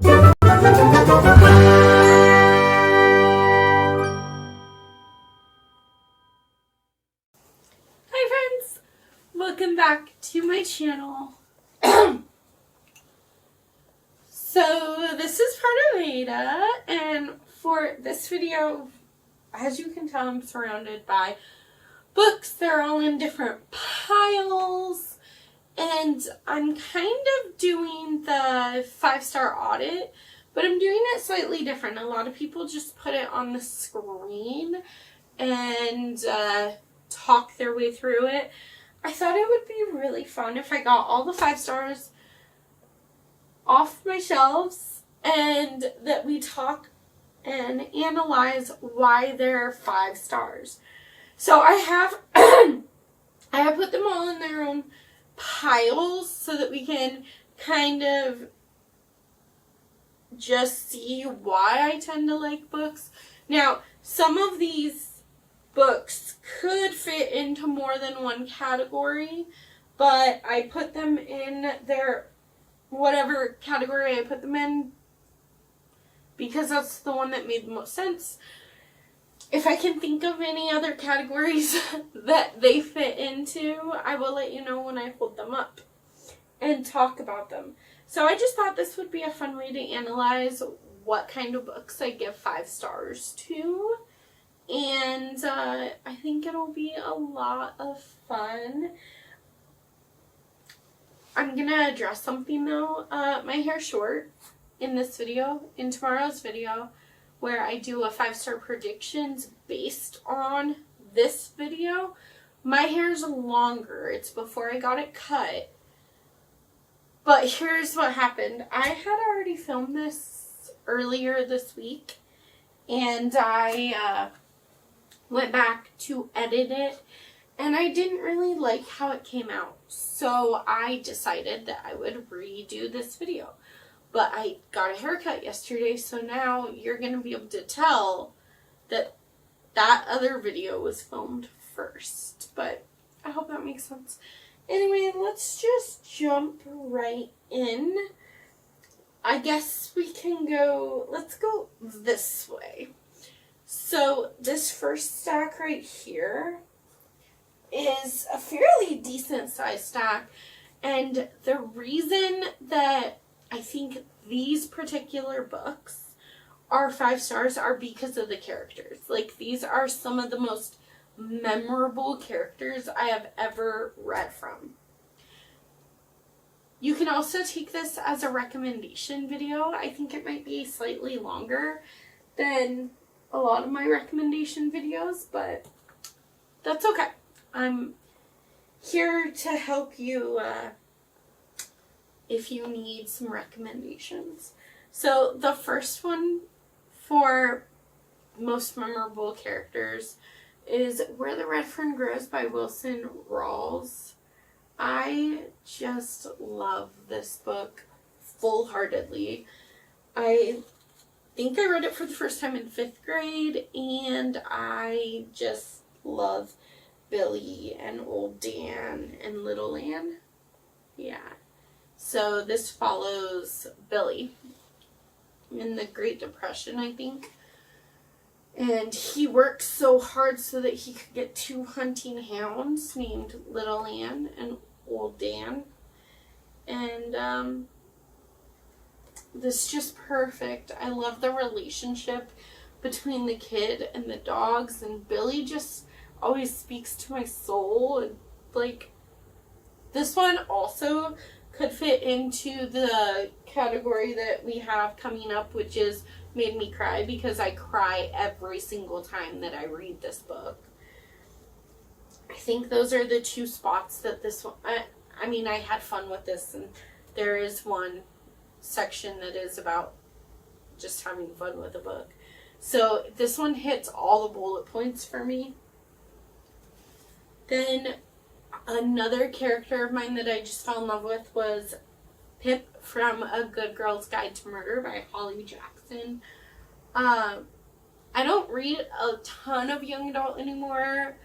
Hi friends! Welcome back to my channel. So this is part of Ada, and for this video, as you can tell, I'm surrounded by books. They're all in different piles, and I'm kind of doing the 5-star audit, but I'm doing it slightly different. A lot of people just put it on the screen and talk their way through it. I thought it would be really fun if I got all the 5 stars off my shelves and that we talk and analyze why they're 5 stars. So I have put them all in their own piles so that we can kind of just see why I tend to like books. Now, some of these books could fit into more than one category, but I put them in their whatever category I put them in because that's the one that made the most sense. If I can think of any other categories that they fit into, I will let you know when I hold them up and talk about them. So I just thought this would be a fun way to analyze what kind of books I give 5 stars to. And I think it'll be a lot of fun. I'm going to address something though. My hair's short in this video, in tomorrow's video, where I do a 5-star predictions based on this video. My hair's longer. It's before I got it cut. But here's what happened. I had already filmed this earlier this week, and I went back to edit it, and I didn't really like how it came out. So I decided that I would redo this video. But I got a haircut yesterday, so now you're going to be able to tell that that other video was filmed first. But I hope that makes sense. Anyway, let's just jump right in. I guess we can go, let's go this way. So this first stack right here is a fairly decent sized stack, and the reason that I think these particular books are 5 stars are because of the characters. Like, these are some of the most memorable characters I have ever read from. You can also take this as a recommendation video. I think it might be slightly longer than a lot of my recommendation videos, but that's okay. I'm here to help you if you need some recommendations. So the first one for most memorable characters is Where the Red Fern Grows by Wilson Rawls. I just love this book full-heartedly. I think I read it for the first time in 5th grade, and I just love Billy and Old Dan and Little Ann. Yeah. So this follows Billy in the Great Depression, I think. And he worked so hard so that he could get 2 hunting hounds named Little Ann and Old Dan. And this is just perfect. I love the relationship between the kid and the dogs, and Billy just always speaks to my soul. And like, this one also could fit into the category that we have coming up, which is made me cry, because I cry every single time that I read this book. I think those are the 2 spots that this one, I mean, I had fun with this, and there is one section that is about just having fun with a book. So this one hits all the bullet points for me. Then another character of mine that I just fell in love with was Pip from A Good Girl's Guide to Murder by Holly Jackson. I don't read a ton of young adult anymore,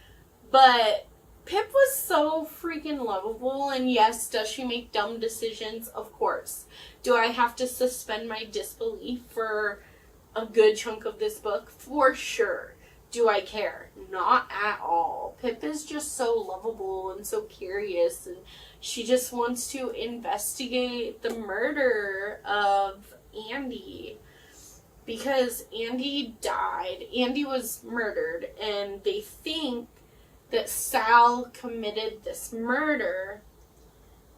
but Pip was so freaking lovable, and yes, does she make dumb decisions? Of course. Do I have to suspend my disbelief for a good chunk of this book? For sure. Do I care? Not at all. Pip is just so lovable and so curious, and she just wants to investigate the murder of Andy. Because Andy died. Andy was murdered, and they think that Sal committed this murder,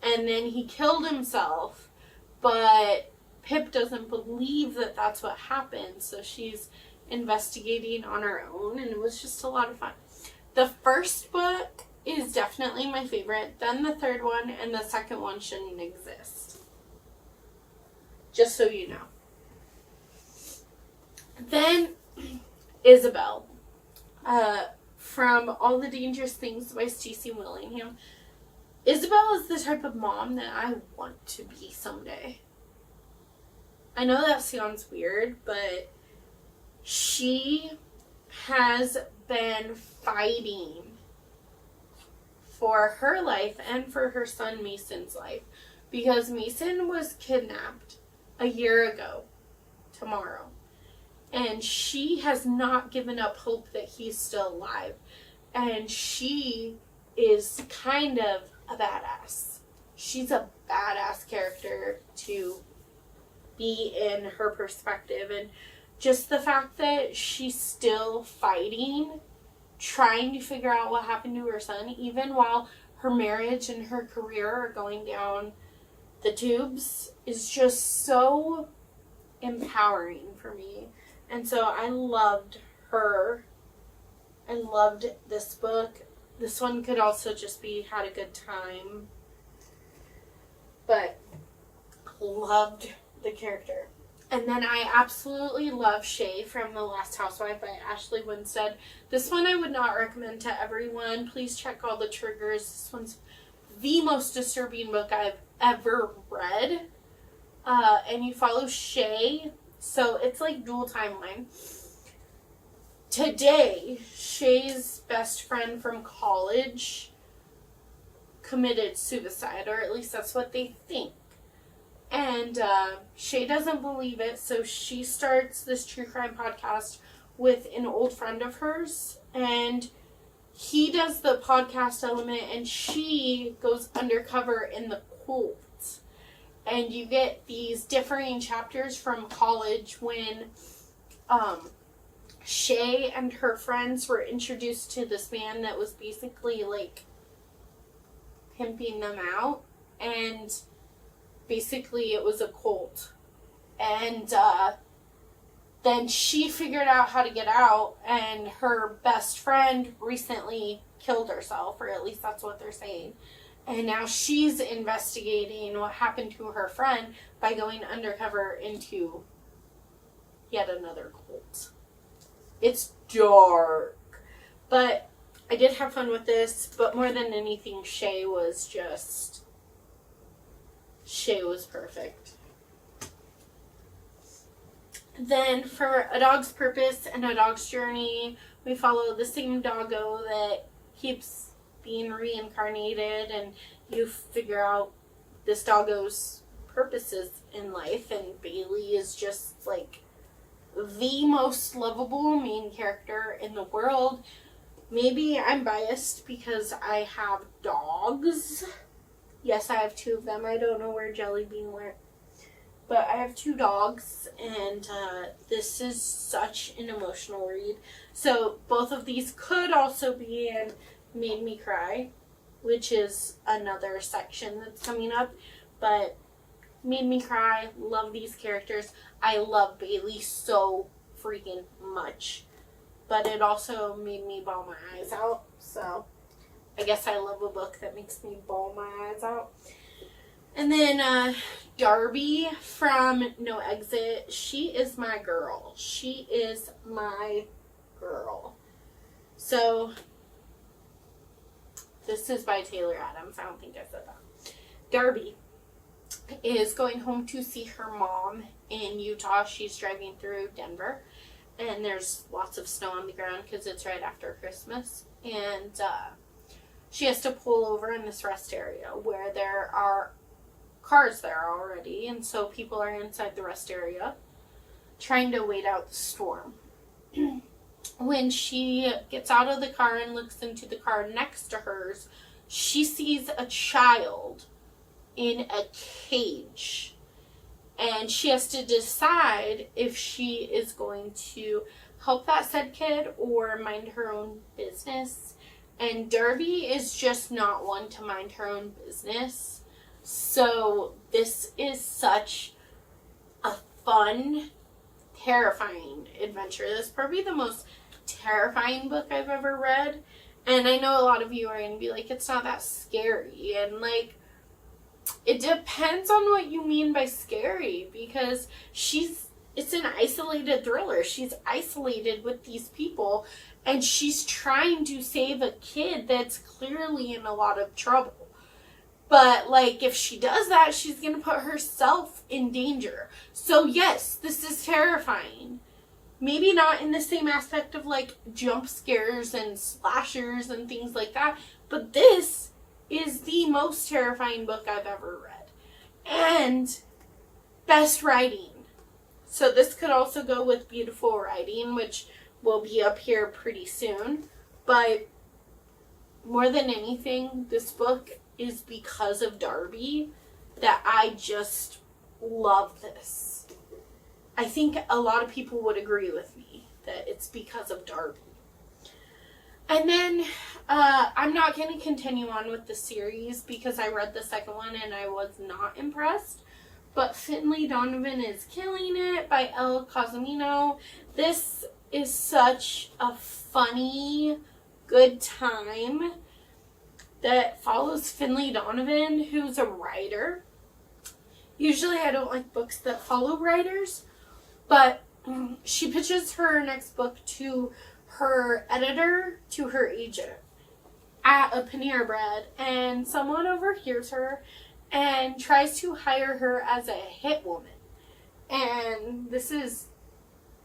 and then he killed himself, but Pip doesn't believe that that's what happened, so she's investigating on her own, and it was just a lot of fun. The first book is definitely my favorite, then the third one, and the second one shouldn't exist. Just so you know. Then, Isabel. From All the Dangerous Things by Stacey Willingham. Isabel is the type of mom that I want to be someday. I know that sounds weird, but she has been fighting for her life and for her son Mason's life, because Mason was kidnapped a year ago tomorrow. And she has not given up hope that he's still alive. And she is kind of a badass. She's a badass character to be in her perspective. And just the fact that she's still fighting, trying to figure out what happened to her son, even while her marriage and her career are going down the tubes, is just so empowering for me. And so I loved her. I loved this book. This one could also just be had a good time. But loved the character. And then I absolutely love Shay from The Last Housewife by Ashley Winstead. This one I would not recommend to everyone. Please check all the triggers. This one's the most disturbing book I've ever read. And you follow Shay. So it's like dual timeline. Today, Shay's best friend from college committed suicide, or at least that's what they think. And Shay doesn't believe it, so she starts this true crime podcast with an old friend of hers, and he does the podcast element, and she goes undercover in the cult. And you get these differing chapters from college when Shay and her friends were introduced to this man that was basically like pimping them out. And basically it was a cult. And then she figured out how to get out, and her best friend recently killed herself, or at least that's what they're saying. And now she's investigating what happened to her friend by going undercover into yet another cult. It's dark. But I did have fun with this. But more than anything, Shay was perfect. Then for A Dog's Purpose and A Dog's Journey, we follow the same doggo that keeps being reincarnated, and you figure out this doggo's purposes in life, and Bailey is just like the most lovable main character in the world. Maybe I'm biased because I have dogs. Yes, I have 2 of them. I don't know where Jellybean went, but I have 2 dogs, and this is such an emotional read. So both of these could also be in Made Me Cry, which is another section that's coming up, but Made Me Cry, love these characters. I love Bailey so freaking much, but it also made me bawl my eyes out, so I guess I love a book that makes me bawl my eyes out. And then Darby from No Exit, she is my girl. She is my girl. So this is by Taylor Adams. I don't think I said that. Darby is going home to see her mom in Utah. She's driving through Denver, and there's lots of snow on the ground because it's right after Christmas. And she has to pull over in this rest area where there are cars there already, and so people are inside the rest area trying to wait out the storm. When she gets out of the car and looks into the car next to hers, she sees a child in a cage. And she has to decide if she is going to help that said kid or mind her own business. And Darby is just not one to mind her own business. So this is such a fun, terrifying adventure. This is probably the most terrifying book I've ever read. And I know a lot of you are going to be like, it's not that scary. And like, it depends on what you mean by scary, because it's an isolated thriller. She's isolated with these people, and she's trying to save a kid that's clearly in a lot of trouble. But, like, if she does that, she's going to put herself in danger. So, yes, this is terrifying. Maybe not in the same aspect of, like, jump scares and slashers and things like that, but this is the most terrifying book I've ever read. And best writing. So this could also go with beautiful writing, which will be up here pretty soon. But more than anything, this book is because of Darby that I just love this. I think a lot of people would agree with me that it's because of Darby. And then I'm not going to continue on with the series because I read the second one and I was not impressed. But Finley Donovan is Killing It by Elle Cosimino. This is such a funny, good time that follows Finley Donovan, who's a writer. Usually I don't like books that follow writers, but she pitches her next book to her editor, to her agent at a Panera Bread, and someone overhears her and tries to hire her as a hit woman. And this is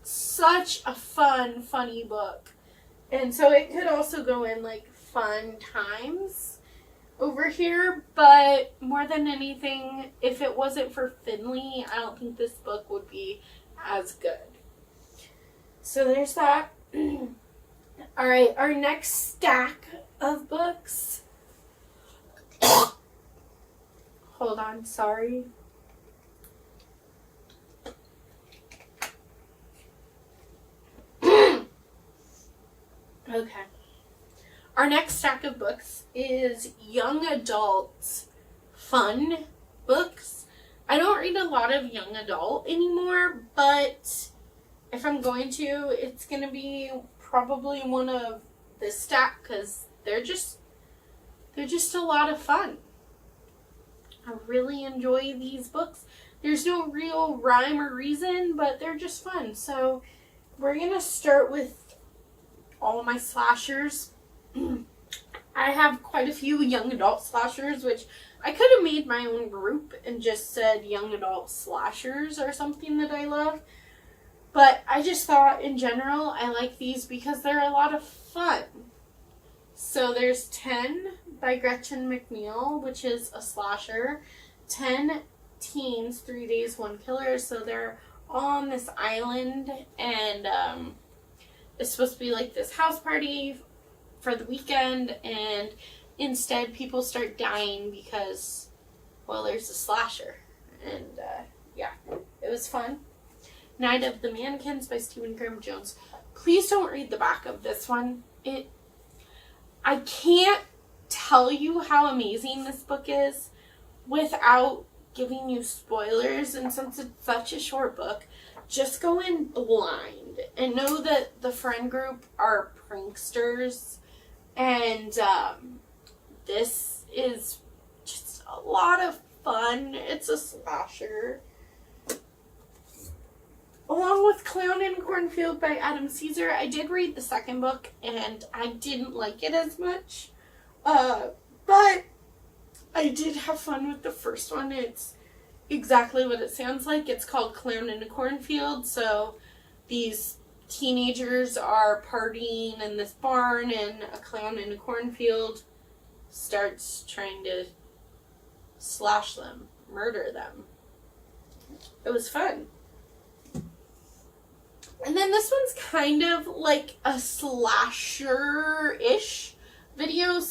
such a funny book. And so it could also go in like fun times over here, but more than anything, if it wasn't for Finley, I don't think this book would be as good. So there's that. Alright, our next stack of books. Hold on, sorry. Okay. Our next stack of books is young adult fun books. I don't read a lot of young adult anymore, but if I'm going to, it's going to be probably one of this stack because they're just a lot of fun. I really enjoy these books. There's no real rhyme or reason, but they're just fun. So we're going to start with all my slashers. I have quite a few young adult slashers, which I could have made my own group and just said young adult slashers or something that I love. But I just thought in general I like these because they're a lot of fun. So there's 10 by Gretchen McNeil, which is a slasher. 10 Teens, 3 Days, 1 Killer. So they're all on this island, and it's supposed to be like this house party for the weekend, and instead people start dying because, well, there's a slasher. And yeah, it was fun. Night of the Mannequins by Stephen Graham Jones. Please don't read the back of this one. I can't tell you how amazing this book is without giving you spoilers, and since it's such a short book, just go in blind and know that the friend group are pranksters, and this is just a lot of fun. It's a slasher. Along with Clown in a Cornfield by Adam Caesar. I did read the second book, and I didn't like it as much. But I did have fun with the first one. It's exactly what it sounds like. It's called Clown in a Cornfield. So these teenagers are partying in this barn, and a clown in a cornfield starts trying to slash them, murder them. It was fun. And then this one's kind of like a slasher-ish video.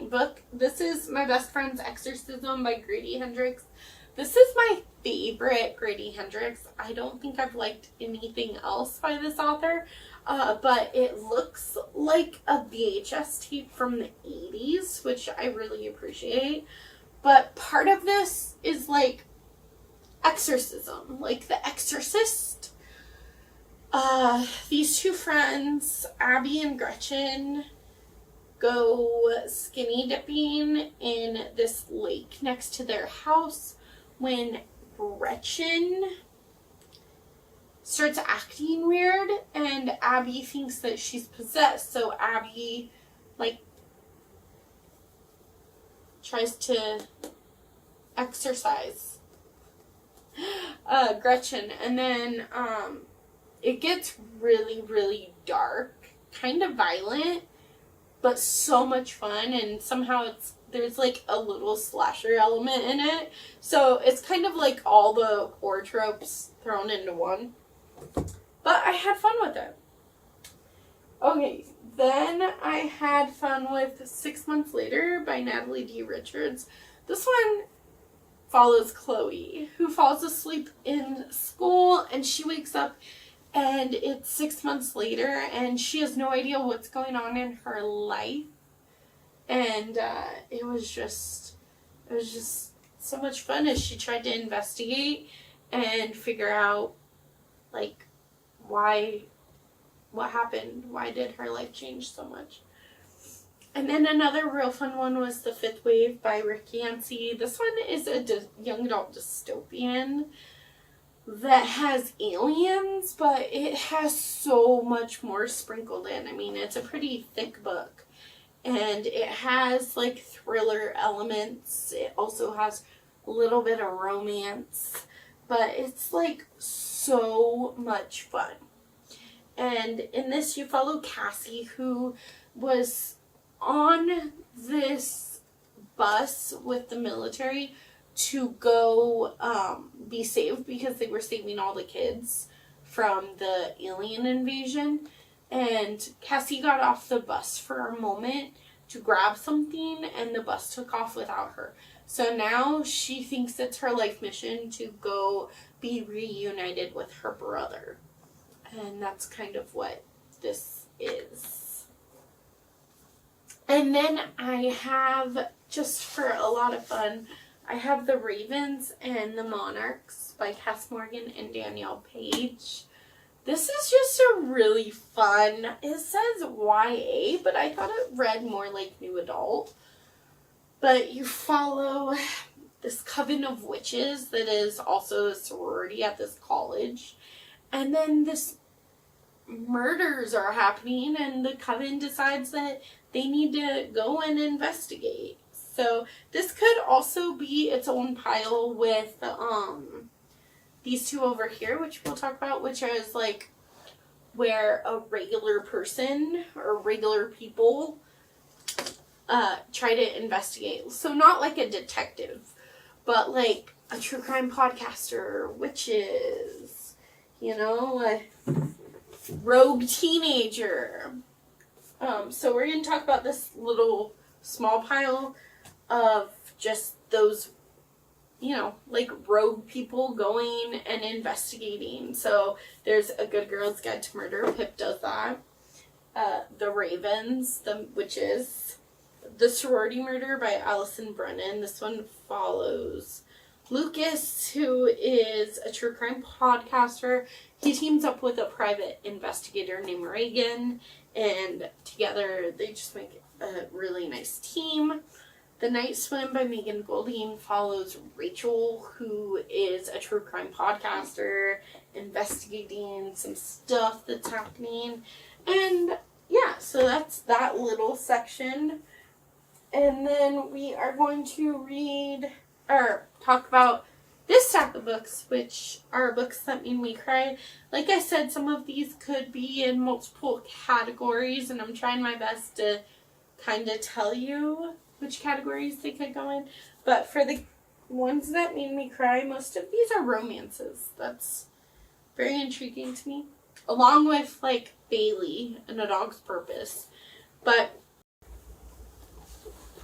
Book. This is My Best Friend's Exorcism by Grady Hendrix. This is my favorite Grady Hendrix. I don't think I've liked anything else by this author. But it looks like a VHS tape from the 80s, which I really appreciate. But part of this is like exorcism, like The Exorcist. These two friends, Abby and Gretchen, go skinny dipping in this lake next to their house when Gretchen starts acting weird and Abby thinks that she's possessed. So Abby, tries to exorcise Gretchen. And then, it gets really, really dark, kind of violent, but so much fun, and somehow there's like a little slasher element in it. So it's kind of like all the horror tropes thrown into one. But I had fun with it. Okay, then I had fun with 6 Months Later by Natalie D. Richards. This one follows Chloe, who falls asleep in school, and she wakes up and it's 6 months later, and she has no idea what's going on in her life. And it was just so much fun as she tried to investigate and figure out, what happened? Why did her life change so much? And then another real fun one was The Fifth Wave by Rick Yancey. This one is a young adult dystopian that has aliens, but it has so much more sprinkled in. I mean, it's a pretty thick book, and it has thriller elements. It also has a little bit of romance, but it's so much fun. And in this you follow Cassie, who was on this bus with the military to go be saved because they were saving all the kids from the alien invasion. And Cassie got off the bus for a moment to grab something, and the bus took off without her. So now she thinks it's her life mission to go be reunited with her brother. And that's kind of what this is. And then I have, just for a lot of fun, I have The Ravens and the Monarchs by Cass Morgan and Danielle Page. This is just a really fun, it says YA, but I thought it read more like new adult. But you follow this coven of witches that is also a sorority at this college. And then this murders are happening, and the coven decides that they need to go and investigate. So this could also be its own pile with these two over here, which we'll talk about, which is where a regular person or regular people try to investigate. So not like a detective, but like a true crime podcaster, witches, a rogue teenager. So we're going to talk about this little small pile of just those, rogue people going and investigating. So there's A Good Girl's Guide to Murder. Pip does that. The Ravens, the Witches. The Sorority Murder by Allison Brennan. This one follows Lucas, who is a true crime podcaster. He teams up with a private investigator named Reagan, and together they just make a really nice team. The Night Swim by Megan Golding follows Rachel, who is a true crime podcaster, investigating some stuff that's happening. And yeah, so that's that little section. And then we are going to talk about this stack of books, which are books that made me cry. Like I said, some of these could be in multiple categories, and I'm trying my best to kind of tell you which categories they could go in. But for the ones that made me cry, most of these are romances. That's very intriguing to me. Along with, like, Bailey and A Dog's Purpose. But,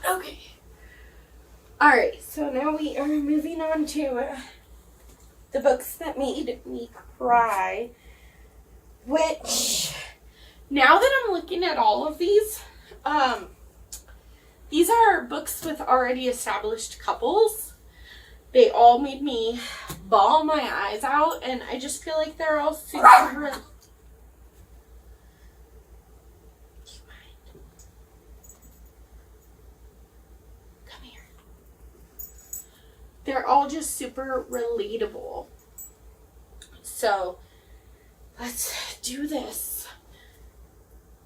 okay. Alright, so now we are moving on to the books that made me cry. Which, now that I'm looking at all of these are books with already established couples. They all made me bawl my eyes out, and I just feel like they're all super... They're all just super relatable. So, let's do this.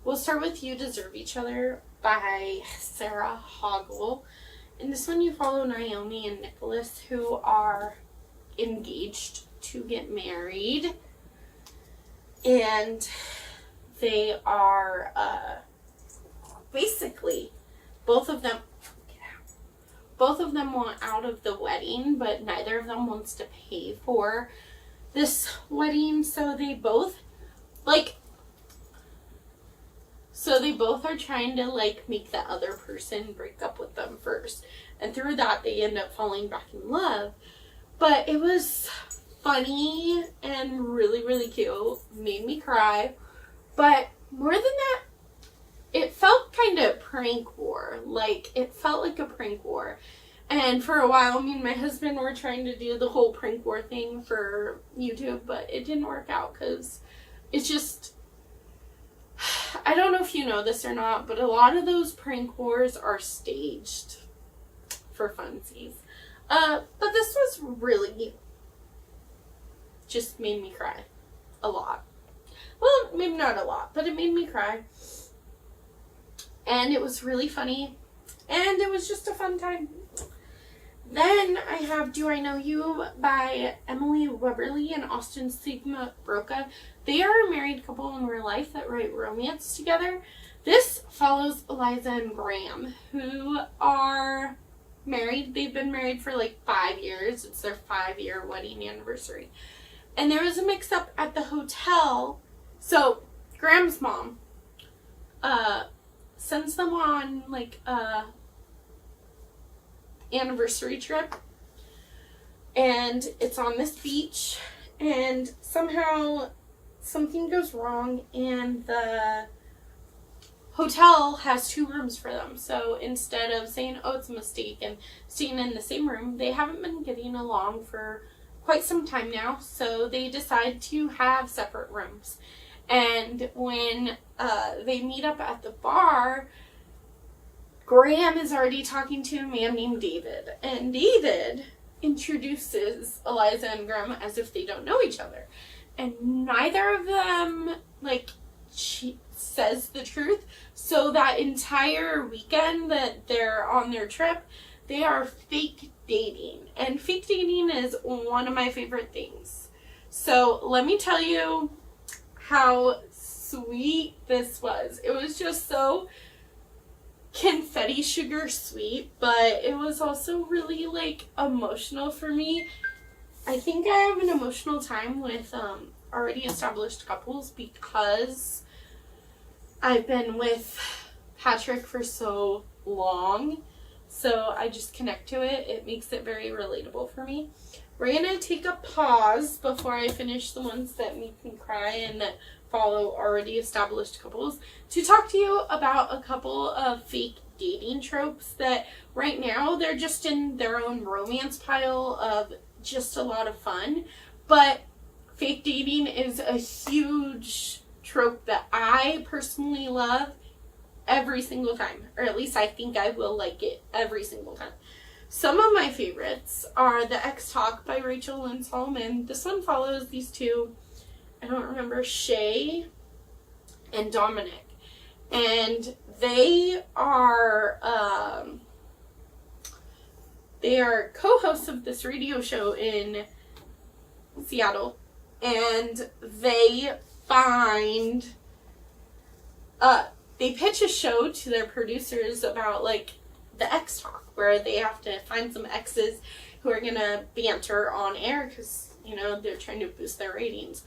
We'll start with You Deserve Each Other by Sarah Hoggle. In this one, you follow Naomi and Nicholas, who are engaged to get married. And they are basically, both of them want out of the wedding, but neither of them wants to pay for this wedding, so they both are trying to, like, make the other person break up with them first. And through that, they end up falling back in love. But it was funny and really, really cute. Made me cry. But more than that, it felt kind of prank war. Like, it felt like a prank war. And for a while, me and my husband were trying to do the whole prank war thing for YouTube, but it didn't work out because it's just... I don't know if you know this or not, but a lot of those prank wars are staged for funsies. But this was really... just made me cry. A lot. Well, maybe not a lot, but it made me cry. And it was really funny. And it was just a fun time. Then I have Do I Know You by Emily Weberly and Austin Sigma Broca. They are a married couple in real life that write romance together. This follows Eliza and Graham, who are married. They've been married for like 5 years. It's their 5-year wedding anniversary. And there was a mix-up at the hotel. So Graham's mom sends them on like a anniversary trip, and it's on this beach, and somehow something goes wrong, and the hotel has 2 rooms for them. So instead of saying, oh, it's a mistake, and staying in the same room, they haven't been getting along for quite some time now, so they decide to have separate rooms. And when they meet up at the bar, Graham is already talking to a man named David. And David introduces Eliza and Graham as if they don't know each other. And neither of them, like, says the truth. So that entire weekend that they're on their trip, they are fake dating. And fake dating is one of my favorite things. So let me tell you how sweet this was. It was just so confetti sugar sweet, but it was also really, like, emotional for me. I think I have an emotional time with already established couples because I've been with Patrick for so long, so I just connect to it. It makes it very relatable for me. We're gonna take a pause before I finish the ones that make me cry and that follow already established couples to talk to you about a couple of fake dating tropes that right now they're just in their own romance pile of just a lot of fun, but fake dating is a huge trope that I personally love every single time, or at least I think I will like it every single time. Some of my favorites are The Ex Talk by Rachel Lindholm, and this one follows these two, I don't remember, Shay and Dominic. And they are co-hosts of this radio show in Seattle. And they they pitch a show to their producers about, like, the X Talk, where they have to find some exes who are gonna banter on air because, you know, they're trying to boost their ratings.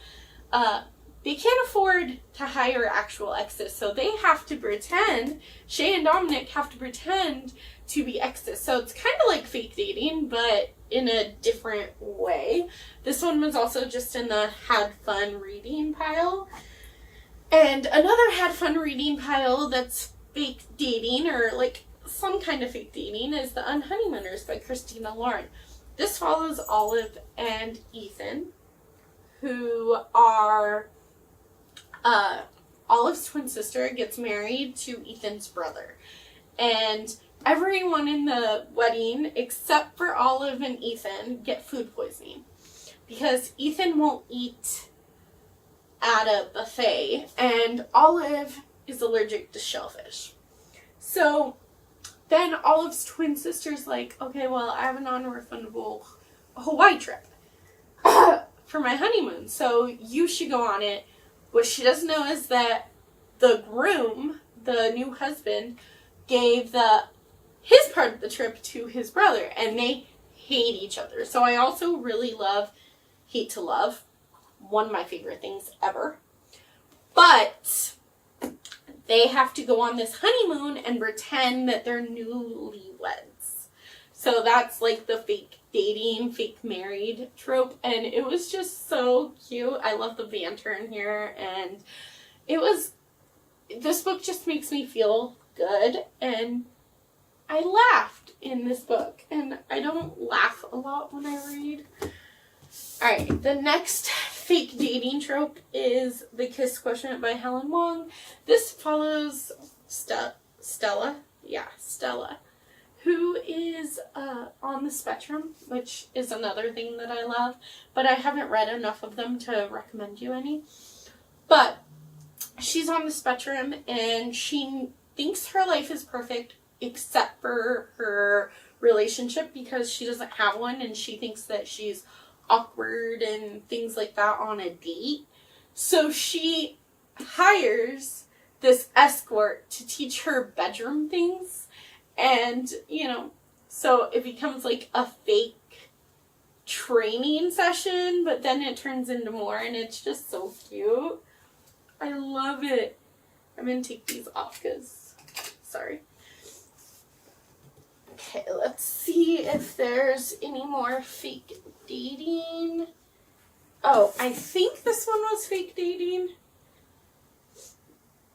They can't afford to hire actual exes, so they have to pretend, Shay and Dominic have to pretend to be exes. So it's kind of like fake dating, but in a different way. This one was also just in the had fun reading pile. And another had fun reading pile that's fake dating, or like some kind of fake dating, is The Unhoneymooners by Christina Lauren. This follows Olive and Ethan, who are, Olive's twin sister gets married to Ethan's brother. And everyone in the wedding, except for Olive and Ethan, get food poisoning. Because Ethan won't eat at a buffet, and Olive is allergic to shellfish. So then Olive's twin sister's like, okay, well, I have a non-refundable Hawaii trip for my honeymoon, so you should go on it. What she doesn't know is that the groom, the new husband, gave his part of the trip to his brother, and they hate each other. So I also really love Hate to Love. One of my favorite things ever. But they have to go on this honeymoon and pretend that they're newlyweds. So that's like the fake dating, fake married trope. And it was just so cute. I love the banter in here. And this book just makes me feel good. And I laughed in this book. And I don't laugh a lot when I read. Alright, the next fake dating trope is The Kiss Quotient by Helen Wong. This follows Stella, who is on the spectrum, which is another thing that I love, but I haven't read enough of them to recommend you any. But she's on the spectrum, and she thinks her life is perfect except for her relationship, because she doesn't have one, and she thinks that she's awkward and things like that on a date. So she hires this escort to teach her bedroom things, and, you know, so it becomes like a fake training session, but then it turns into more, and it's just so cute. I love it. I'm gonna take these off because, sorry. Okay, let's see if there's any more fake dating. Oh, I think this one was fake dating.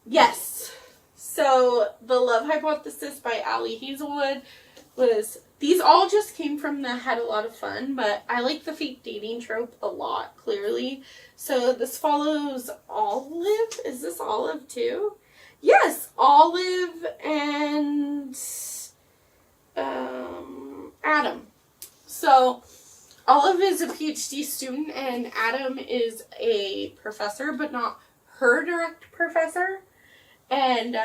Yes. So, The Love Hypothesis by Allie Hazelwood these all just came from the Had a Lot of Fun, but I like the fake dating trope a lot, clearly. So, this follows Olive. Is this Olive too? Yes, Olive and Adam. So Olive is a PhD student and Adam is a professor, but not her direct professor. And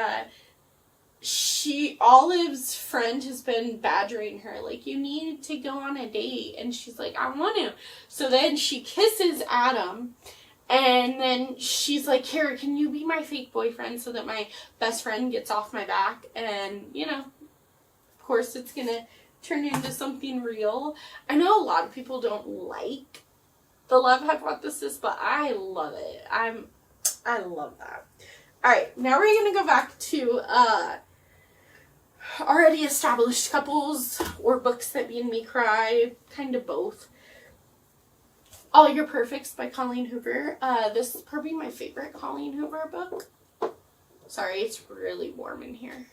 Olive's friend has been badgering her, like, you need to go on a date. And she's like, I want to. So then she kisses Adam, and then she's like, here, can you be my fake boyfriend so that my best friend gets off my back? And, you know, of course it's gonna turn into something real. I know a lot of people don't like The Love Hypothesis, but I love it. I love that. Alright, now we're gonna go back to already established couples or books that made me cry, kind of both. All Your Perfects by Colleen Hoover. This is probably my favorite Colleen Hoover book. Sorry, it's really warm in here.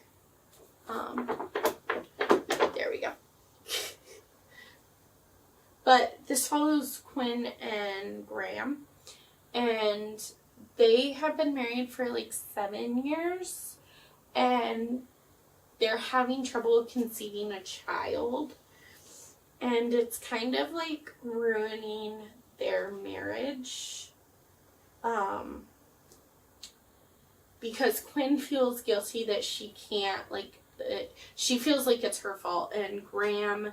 There we go. But this follows Quinn and Graham, and they have been married for like 7 years, and they're having trouble conceiving a child, and it's kind of like ruining their marriage, because Quinn feels guilty that she can't, like, she feels like it's her fault, and Graham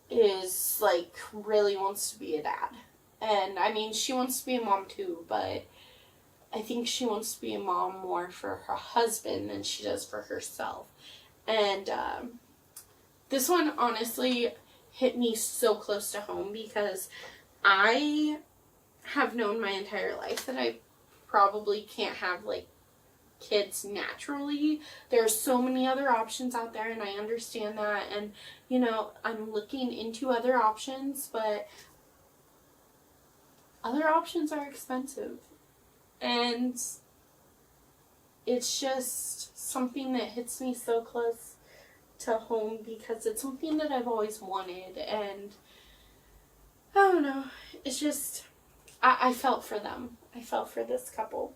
is like really wants to be a dad. And I mean, she wants to be a mom too, but I think she wants to be a mom more for her husband than she does for herself. And this one honestly hit me so close to home because I have known my entire life that I probably can't have like kids naturally. There's so many other options out there, and I understand that, and you know, I'm looking into other options, but other options are expensive, and it's just something that hits me so close to home because it's something that I've always wanted. And I don't know, it's just I felt for them. I felt for this couple.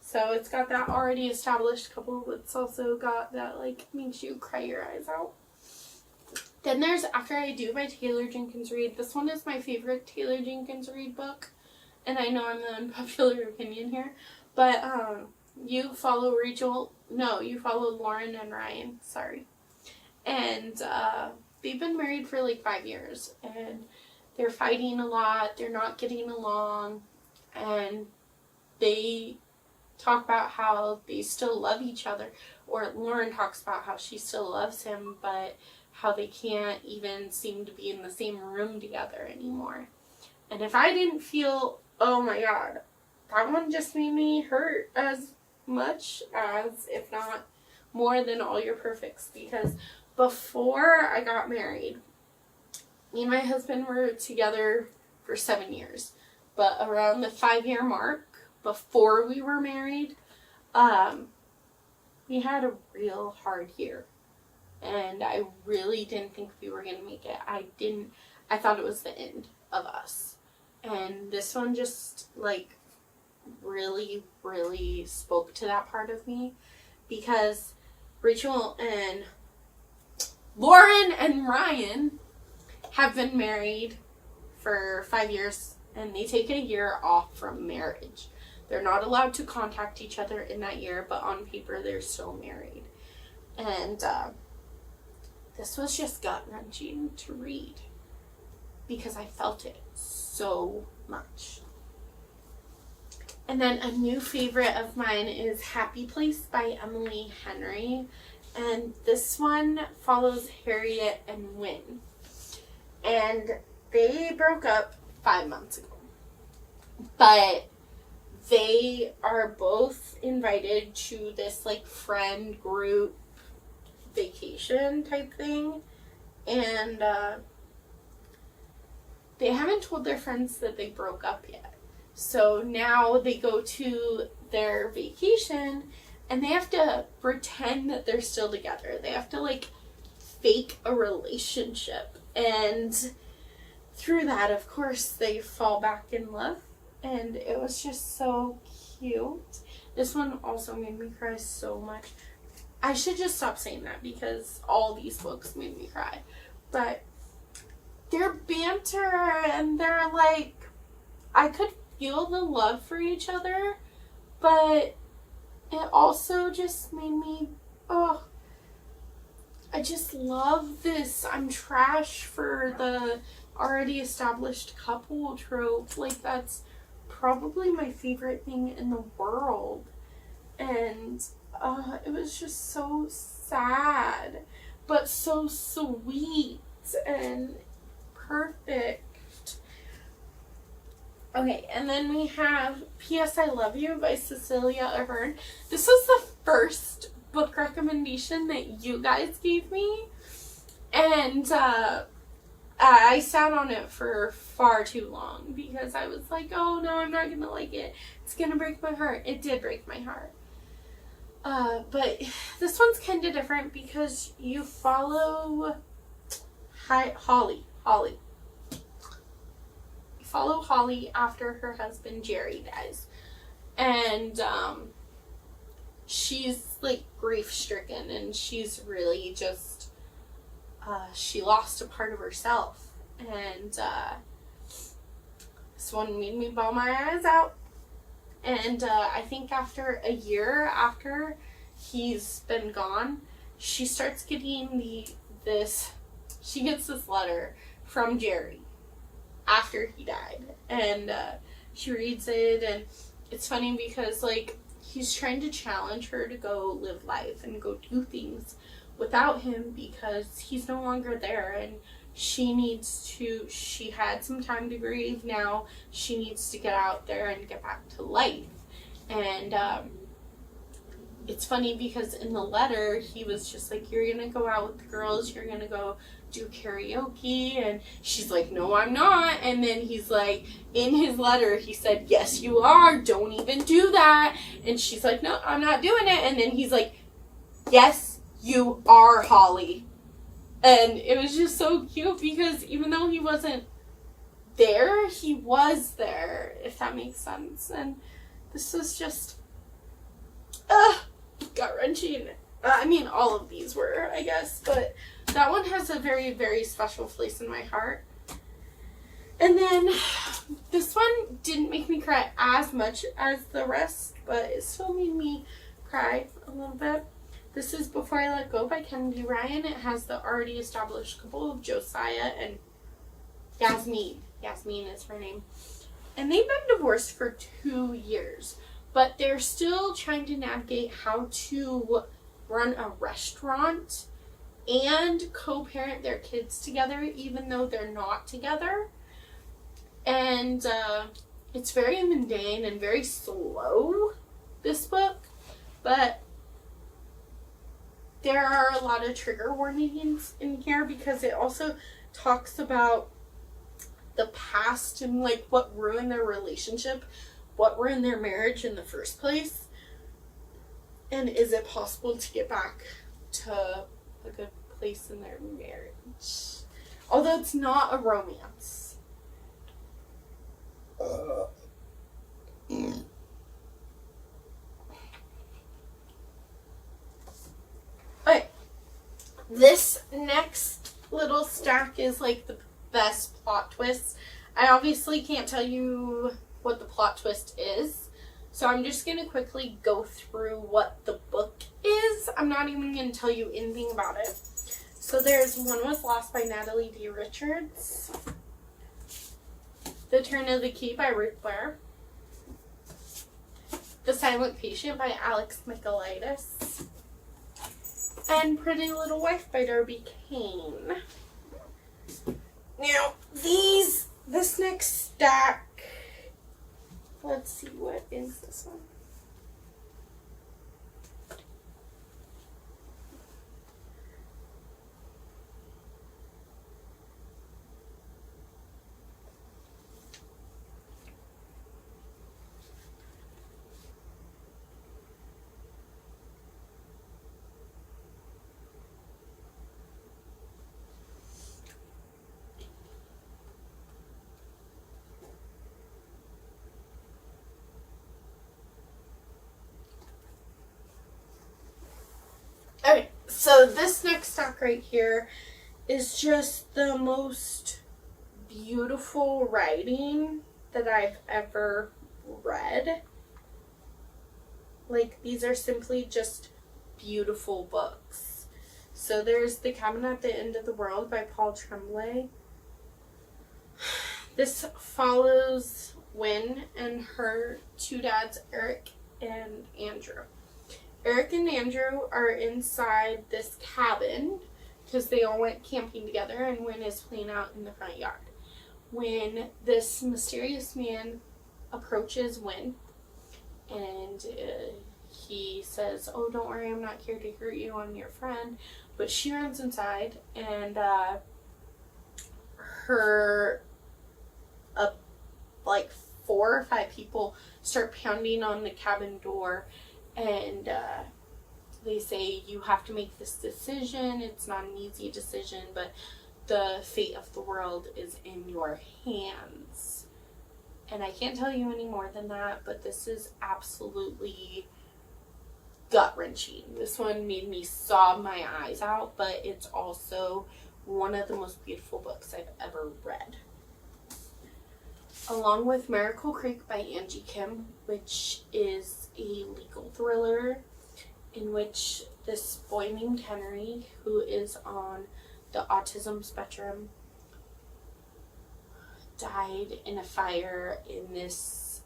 So it's got that already established couple, but it's also got that like makes you cry your eyes out. Then there's After I Do by Taylor Jenkins Reid. This one is my favorite Taylor Jenkins Reid book, and I know I'm the unpopular opinion here, but you follow Lauren and Ryan, sorry. And they've been married for like 5 years, and they're fighting a lot, they're not getting along, and they talk about how they still love each other, or Lauren talks about how she still loves him, but how they can't even seem to be in the same room together anymore. And if I didn't feel, oh my god, that one just made me hurt as much as, if not more than, All Your Perfects, because before I got married, me and my husband were together for 7 years, but around the 5-year mark, before we were married, we had a real hard year, and I really didn't think we were going to make it. I thought it was the end of us, and this one just, like, really, really spoke to that part of me, because Lauren and Ryan have been married for 5 years, and they take a year off from marriage. They're not allowed to contact each other in that year, but on paper they're still married. And this was just gut-wrenching to read because I felt it so much. And then a new favorite of mine is Happy Place by Emily Henry. And this one follows Harriet and Wynne. And they broke up 5 months ago. But they are both invited to this like friend group vacation type thing. And they haven't told their friends that they broke up yet. So now they go to their vacation and they have to pretend that they're still together. They have to like fake a relationship. And through that, of course, they fall back in love. And it was just so cute. This one also made me cry so much. I should just stop saying that because all these books made me cry. But their banter and their like, I could feel the love for each other, but it also just made me, oh, I just love this. I'm trash for the already established couple trope. Like, that's probably my favorite thing in the world. And it was just so sad, but so sweet and perfect. Okay, and then we have P.S. I Love You by Cecilia Ahern. This was the first book recommendation that you guys gave me, and I sat on it for far too long because I was like, oh no, I'm not gonna like it. It's gonna break my heart. It did break my heart. But this one's kind of different because you follow Holly. You follow Holly after her husband Jerry dies. And she's like grief-stricken, and she's really just she lost a part of herself. And this one made me bawl my eyes out. And I think after a year after he's been gone, she starts getting she gets this letter from Jerry after he died. And she reads it, and it's funny because like he's trying to challenge her to go live life and go do things without him because he's no longer there, and she had some time to grieve. Now she needs to get out there and get back to life. And it's funny because in the letter he was just like, you're gonna go out with the girls, you're gonna go do karaoke, and she's like, no, I'm not. And then he's like, in his letter he said, yes you are, don't even do that. And she's like, no, I'm not doing it. And then he's like, yes you are, Holly. And it was just so cute because even though he wasn't there, he was there, if that makes sense. And this was just gut-wrenching. I mean, all of these were, I guess, but that one has a very, very special place in my heart. And then this one didn't make me cry as much as the rest, but it still made me cry a little bit. This is Before I Let Go by Kennedy Ryan. It has the already established couple of Josiah and Yasmin. Yasmin is her name. And they've been divorced for 2 years, but they're still trying to navigate how to run a restaurant and co-parent their kids together, even though they're not together. And it's very mundane and very slow, this book, but there are a lot of trigger warnings in here because it also talks about the past and like what ruined their relationship, what ruined their marriage in the first place, and is it possible to get back to a good place in their marriage, although it's not a romance. Okay, this next little stack is like the best plot twists. I obviously can't tell you what the plot twist is, so I'm just going to quickly go through what the book is. I'm not even going to tell you anything about it. So there's One Was Lost by Natalie D. Richards, The Turn of the Key by Ruth Blair, The Silent Patient by Alex Michaelides, and Pretty Little Wife by Darby Kane. Now, this next stack, let's see, what is this one? Okay, so this next stack right here is just the most beautiful writing that I've ever read. Like, these are simply just beautiful books. So there's The Cabin at the End of the World by Paul Tremblay. This follows Wynne and her two dads, Eric and Andrew. Eric and Andrew are inside this cabin because they all went camping together, and Wynne is playing out in the front yard. When this mysterious man approaches Wynne, and he says, oh, don't worry, I'm not here to hurt you, I'm your friend. But she runs inside, and like 4 or 5 people start pounding on the cabin door, and they say, you have to make this decision. It's not an easy decision, but the fate of the world is in your hands. And I can't tell you any more than that, but this is absolutely gut-wrenching. This one made me sob my eyes out, but it's also one of the most beautiful books I've ever read. Along with Miracle Creek by Angie Kim, which is a legal thriller in which this boy named Henry, who is on the autism spectrum, died in a fire in this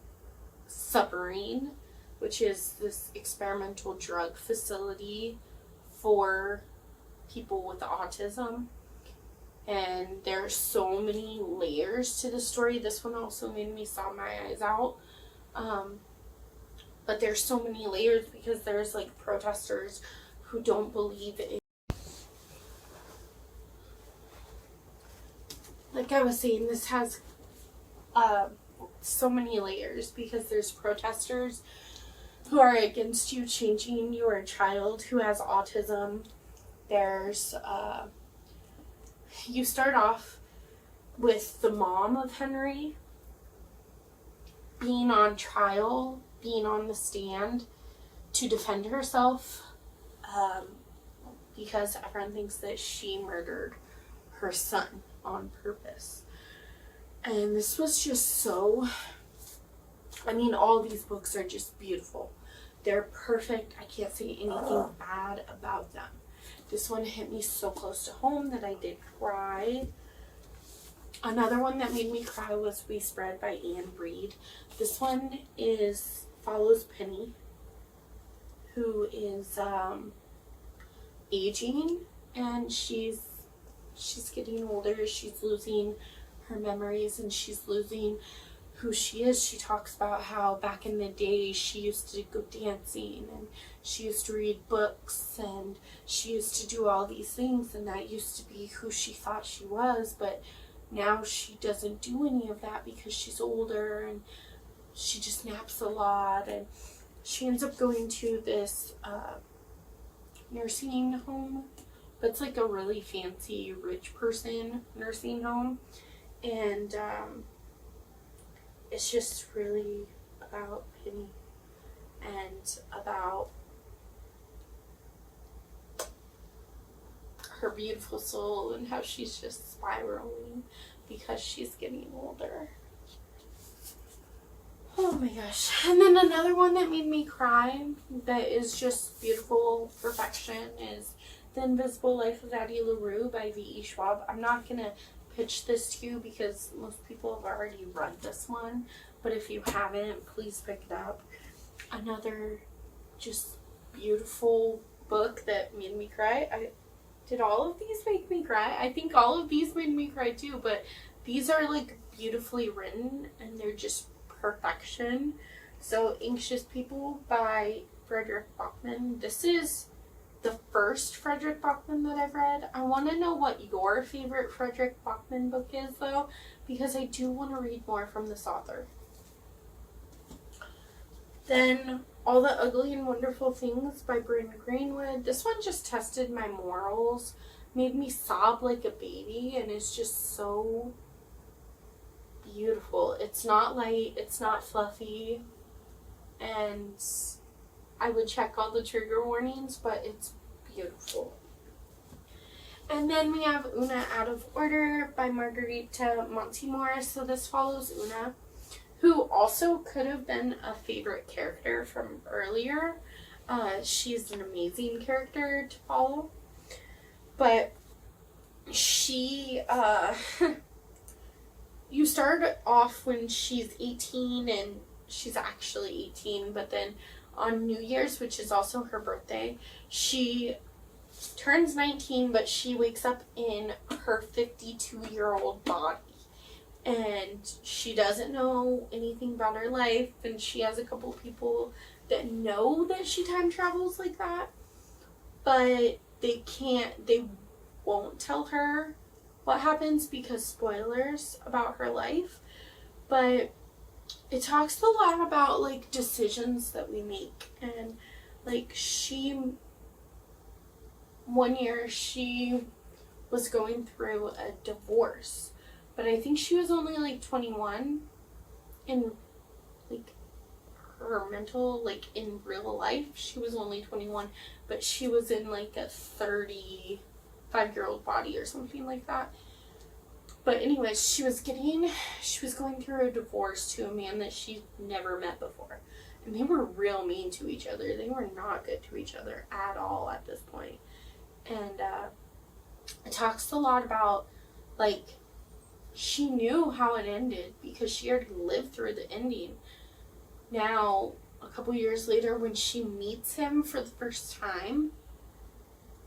submarine, which is this experimental drug facility for people with autism. And there's so many layers to the story. This one also made me sob my eyes out. But there's so many layers because there's like protesters who don't believe in, like I was saying, this has so many layers because there's protesters who are against you changing your child who has autism. There's you start off with the mom of Henry being on trial, being on the stand to defend herself, because everyone thinks that she murdered her son on purpose. And this was just so, I mean, all these books are just beautiful. They're perfect. I can't say anything bad about them. This one hit me so close to home that I did cry. Another one that made me cry was We Spread by Anne Breed. This one follows Penny, who is aging, and she's getting older. She's losing her memories, and she's losing who she is. She talks about how back in the day she used to go dancing, and she used to read books, and she used to do all these things, and that used to be who she thought she was. But now she doesn't do any of that because she's older, and she just naps a lot, and she ends up going to this nursing home, but it's like a really fancy rich person nursing home. And it's just really about Penny and about her beautiful soul and how she's just spiraling because she's getting older. Oh my gosh. And then another one that made me cry that is just beautiful perfection is The Invisible Life of Addie LaRue by V.E. Schwab. I'm not going to pitch this to you because most people have already read this one, but if you haven't, please pick it up. Another just beautiful book that made me cry. Did all of these make me cry? I think all of these made me cry too, but these are like beautifully written and they're just perfection. So Anxious People by Frederick Bachman. This is the first Frederick Bachman that I've read. I want to know what your favorite Frederick Bachman book is though, because I do want to read more from this author. Then All the Ugly and Wonderful Things by Bryn Greenwood. This one just tested my morals, made me sob like a baby, and it's just so beautiful. It's not light, it's not fluffy, and I would check all the trigger warnings, but it's beautiful. And then we have Una Out of Order by Margarita Montemor. So this follows Una, who also could have been a favorite character from earlier. She's an amazing character to follow. But she, you start off when she's 18, and she's actually 18, but then on New Year's, which is also her birthday, she turns 19, but she wakes up in her 52-year-old body. And she doesn't know anything about her life, and she has a couple people that know that she time travels like that, but they won't tell her what happens because spoilers about her life. But it talks a lot about like decisions that we make, and like one year she was going through a divorce, but I think she was only like 21 in like her mental, like in real life she was only 21, but she was in like a 35-year-old body or something like that. But anyways, she was going through a divorce to a man that she'd never met before. And they were real mean to each other. They were not good to each other at all at this point. And it talks a lot about, like, she knew how it ended because she already lived through the ending. Now, a couple years later, when she meets him for the first time,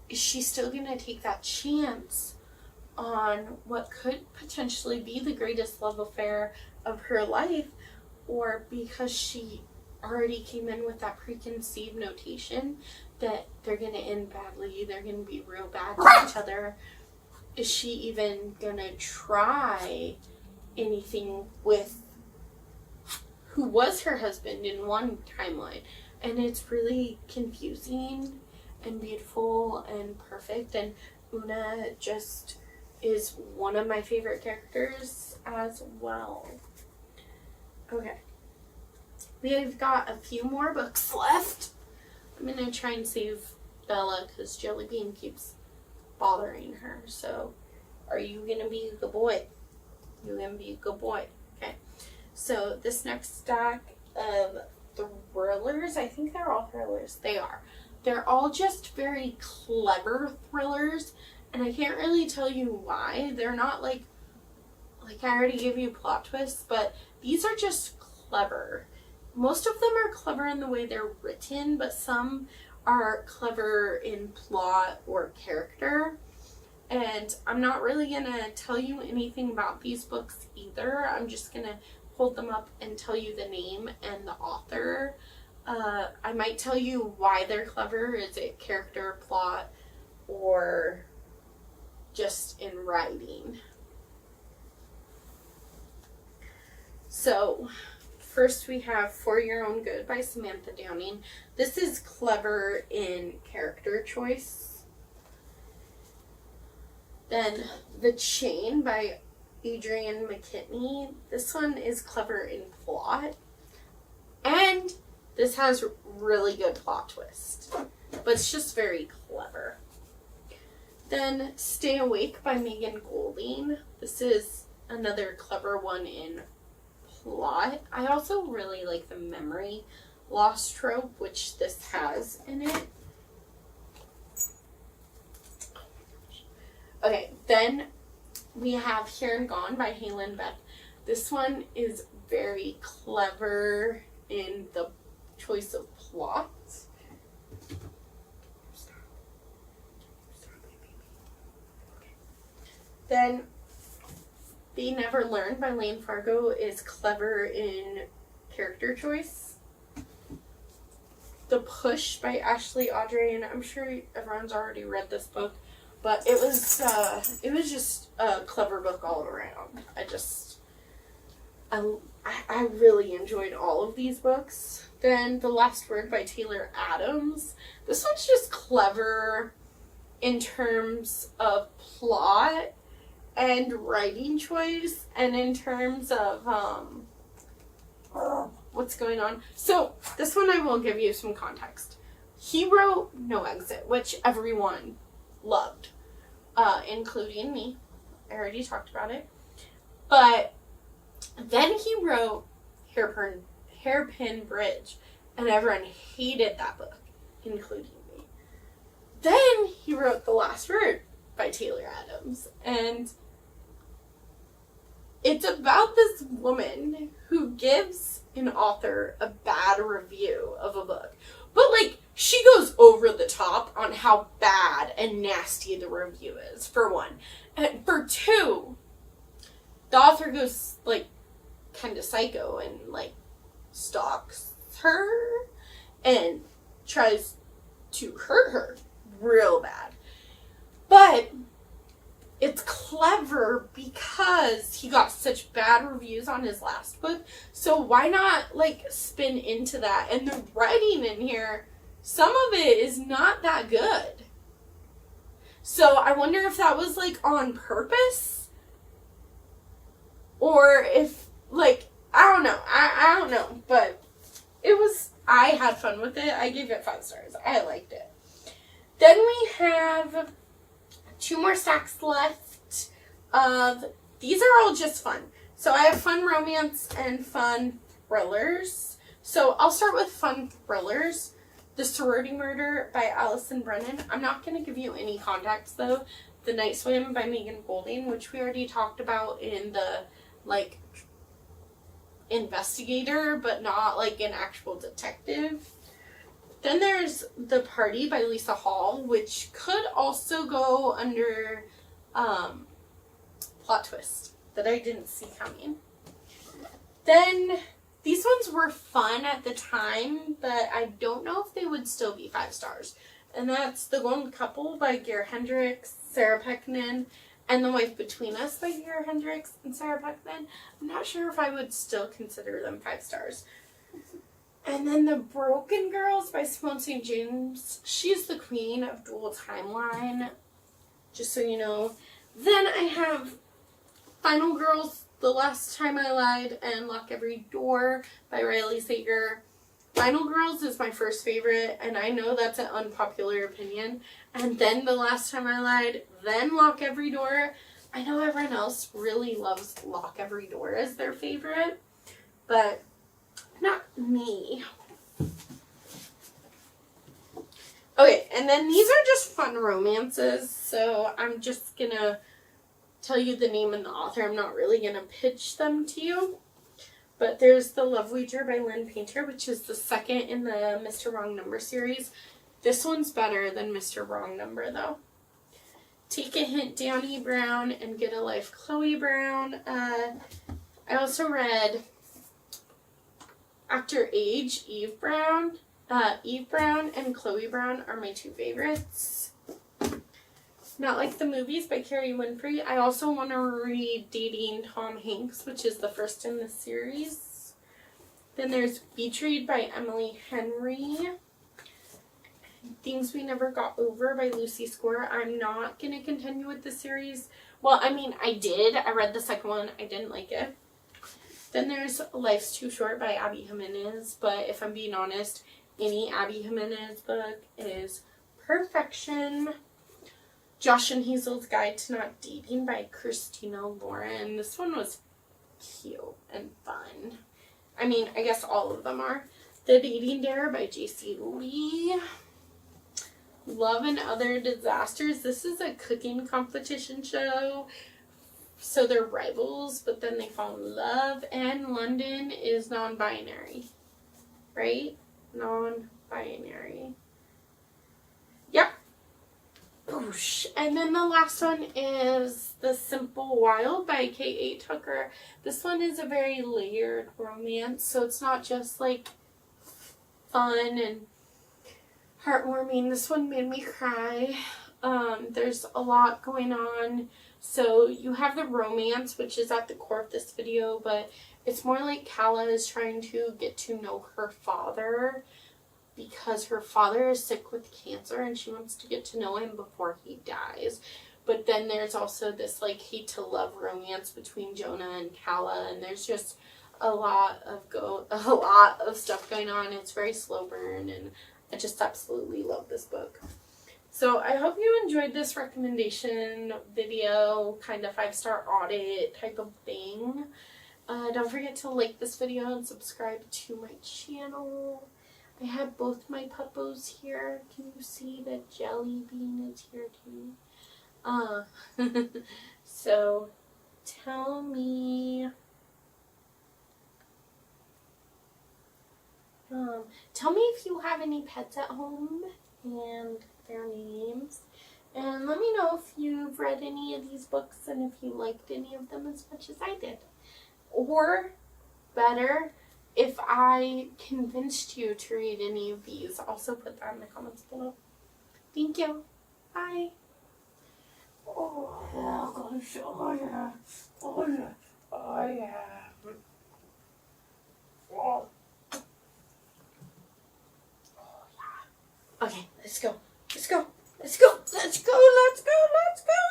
is she still going to take that chance on what could potentially be the greatest love affair of her life? Or because she already came in with that preconceived notation that they're going to end badly, they're going to be real bad to each other, is she even going to try anything with who was her husband in one timeline? And it's really confusing and beautiful and perfect, and Una just is one of my favorite characters as well. Okay. We've got a few more books left. I'm going to try and save Bella because Jelly Bean keeps bothering her. So, are you going to be a good boy? You're going to be a good boy. Okay. So, this next stack of thrillers, I think they're all thrillers. They are. They're all just very clever thrillers, and I can't really tell you why. They're not like I already gave you plot twists, but these are just clever. Most of them are clever in the way they're written, but some are clever in plot or character. And I'm not really going to tell you anything about these books either. I'm just going to hold them up and tell you the name and the author. I might tell you why they're clever. Is it character, plot, or just in writing? So, first we have For Your Own Good by Samantha Downing. This is clever in character choice. Then The Chain by Adrienne McKinney. This one is clever in plot. And this has really good plot twist. But it's just very clever. Then Stay Awake by Megan Golding. This is another clever one in plot. I also really like the memory loss trope, which this has in it. Okay, then we have Here and Gone by Halen Beth. This one is very clever in the choice of plot. Then They Never Learn by Lane Fargo is clever in character choice. The Push by Ashley Audrey, and I'm sure everyone's already read this book, but it was just a clever book all around. I really enjoyed all of these books. Then The Last Word by Taylor Adams. This one's just clever in terms of plot and writing choice, and in terms of what's going on. So this one I will give you some context. He wrote No Exit, which everyone loved, including me. I already talked about it. But then he wrote Hairpin Bridge, and everyone hated that book, including me. Then he wrote The Last Word by Taylor Adams, and it's about this woman who gives an author a bad review of a book. But, she goes over the top on how bad and nasty the review is, for one. And for two, the author goes, kind of psycho and, stalks her and tries to hurt her real bad. But it's clever because he got such bad reviews on his last book. So why not, spin into that? And the writing in here, some of it is not that good. So I wonder if that was, on purpose. Or if, I don't know. I don't know. But I had fun with it. I gave it 5 stars. I liked it. Then we have 2 more stacks left of, these are all just fun. So I have fun romance and fun thrillers. So I'll start with fun thrillers. The Sorority Murder by Allison Brennan. I'm not going to give you any context though. The Night Swim by Megan Golding, which we already talked about in the, investigator, but not, an actual detective. Then there's The Party by Lisa Hall, which could also go under plot twist that I didn't see coming. Then these ones were fun at the time, but I don't know if they would still be 5 stars. And that's The Golden Couple by Gare Hendricks, Sarah Peckman, and The Wife Between Us by Gare Hendricks and Sarah Peckman. I'm not sure if I would still consider them 5 stars. And then The Broken Girls by Simone St. James. She's the queen of dual timeline, just so you know. Then I have Final Girls, The Last Time I Lied, and Lock Every Door by Riley Sager. Final Girls is my first favorite, and I know that's an unpopular opinion. And then The Last Time I Lied, then Lock Every Door. I know everyone else really loves Lock Every Door as their favorite, but not me. Okay, and then these are just fun romances, so I'm just gonna tell you the name and the author. I'm not really gonna pitch them to you. But there's The Love Wager by Lynn Painter, which is the second in the Mr. Wrong Number series. This one's better than Mr. Wrong Number, though. Take a Hint, Downie Brown, and Get a Life, Chloe Brown. I also read Actor Age, Eve Brown. Eve Brown and Chloe Brown are my 2 favorites. Not Like the Movies by Carrie Winfrey. I also want to read Dating Tom Hanks, which is the first in the series. Then there's Betrayed by Emily Henry. Things We Never Got Over by Lucy Score. I'm not going to continue with the series. Well, I mean, I did. I read the second one. I didn't like it. Then there's Life's Too Short by Abby Jimenez. But if I'm being honest, any Abby Jimenez book is perfection. Josh and Hazel's Guide to Not Dating by Christina Lauren. This one was cute and fun. I mean, I guess all of them are. The Dating Dare by J.C. Lee. Love and Other Disasters. This is a cooking competition show. So they're rivals, but then they fall in love. And London is non-binary. Right? Non-binary. Yep. And then the last one is The Simple Wild by K.A. Tucker. This one is a very layered romance, so it's not just like fun and heartwarming. This one made me cry. There's a lot going on. So you have the romance, which is at the core of this video, but it's more like Calla is trying to get to know her father, because her father is sick with cancer and she wants to get to know him before he dies. But then there's also this like hate to love romance between Jonah and Calla, and there's just a lot of stuff going on. It's very slow burn, and I just absolutely love this book. So I hope you enjoyed this recommendation video, kind of 5-star audit type of thing. Don't forget to like this video and subscribe to my channel. I have both my puppos here. Can you see that Jelly Bean is here too? So tell me if you have any pets at home and their names. And let me know if you've read any of these books and if you liked any of them as much as I did. Or better, if I convinced you to read any of these, also put that in the comments below. Thank you. Bye. Oh, gosh. Oh, yeah. Oh, yeah. Oh, yeah. Oh. Oh, yeah. Okay, let's go. Let's go. Let's go. Let's go. Let's go. Let's go.